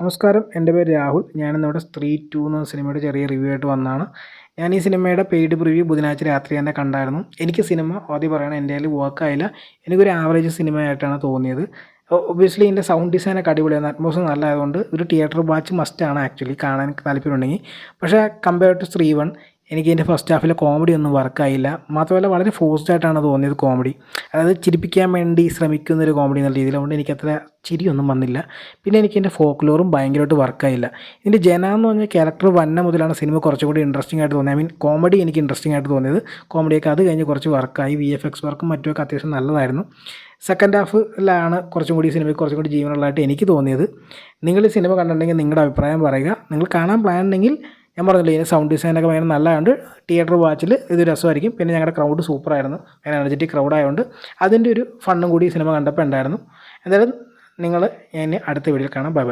നമസ്കാരം, എൻ്റെ പേര് രാഹുൽ. ഞാനിന്നിവിടെ സ്ത്രീ 2 എന്ന സിനിമയുടെ ചെറിയ റിവ്യൂ ആയിട്ട് വന്നതാണ്. ഞാൻ ഈ സിനിമയുടെ പെയ്ഡ് പ്രിവ്യൂ ബുധനാഴ്ച രാത്രി തന്നെ കണ്ടായിരുന്നു. എനിക്ക് സിനിമ ആദ്യം പറയണം എൻ്റെ കയ്യിൽ വർക്കായില്ല. എനിക്കൊരു ആവറേജ് സിനിമയായിട്ടാണ് തോന്നിയത്. ഒബ്വിയസ്ലി ഇതിൻ്റെ സൗണ്ട് ഡിസൈനൊക്കെ അടിപൊളിയാണ്. അറ്റ്മോസ്ഫിയർ നല്ലതായതുകൊണ്ട് ഒരു തിയേറ്റർ വാച്ച് മസ്റ്റാണ് ആക്ച്വലി, കാണാൻ താല്പര്യമുണ്ടെങ്കിൽ. പക്ഷേ കമ്പയർഡ് ടു സ്ത്രീ 1 എനിക്ക് ഇതിൻ്റെ ഫസ്റ്റ് ഹാഫിലെ കോമഡി ഒന്നും വർക്കായില്ല. മാത്രമല്ല വളരെ ഫോഴ്സ്ഡ് ആയിട്ടാണ് തോന്നിയത് കോമഡി. അതായത് ചിരിപ്പിക്കാൻ വേണ്ടി ശ്രമിക്കുന്നൊരു കോമഡി എന്നുള്ള രീതിയിലുകൊണ്ട് എനിക്കത്ര ചിരിയൊന്നും വന്നില്ല. പിന്നെ എനിക്ക് എൻ്റെ ഫോക്ലോറും ഭയങ്കരമായിട്ട് വർക്കായില്ല. ഇതിൻ്റെ ജന എന്ന് പറഞ്ഞ ക്യാരക്ടർ വന്ന മുതലാണ് സിനിമ കുറച്ചുകൂടി ഇൻട്രസ്റ്റിംഗ് ആയിട്ട് തോന്നിയത്. കോമഡി എനിക്ക് ഇൻട്രസ്റ്റിംഗ് ആയിട്ട് തോന്നിയത്. കോമഡിയൊക്കെ അത് കഴിഞ്ഞ് കുറച്ച് വർക്കായി. VFX വർക്കും മറ്റുമൊക്കെ അത്യാവശ്യം നല്ലതായിരുന്നു. സെക്കൻഡ് ഹാഫിലാണ് കുറച്ചും കൂടി സിനിമയ്ക്ക് കുറച്ചും കൂടി ജീവനുള്ളതായിട്ട് എനിക്ക് തോന്നിയത്. നിങ്ങൾ ഈ സിനിമ കണ്ടിട്ടുണ്ടെങ്കിൽ നിങ്ങളുടെ അഭിപ്രായം പറയുക. നിങ്ങൾ കാണാൻ പ്ലാൻ ഉണ്ടെങ്കിൽ ഞാൻ പറഞ്ഞില്ലേ, ഇതിന് സൗണ്ട് ഡിസൈനൊക്കെ ഭയങ്കര നല്ലതുകൊണ്ട് തിയേറ്റർ വാച്ചിൽ ഇത് രസമായിരിക്കും. പിന്നെ ഞങ്ങളുടെ ക്രൗഡ് സൂപ്പറായിരുന്നു, ഭയങ്കര എനർജറ്റിക് ക്രൗഡായതുകൊണ്ട് അതിൻ്റെ ഒരു ഫണ്ണും കൂടി സിനിമ കണ്ടപ്പോൾ ഉണ്ടായിരുന്നു. എന്തായാലും നിങ്ങൾ ഞാൻ അടുത്ത വീഡിയോയിൽ കാണാം. Bye bye.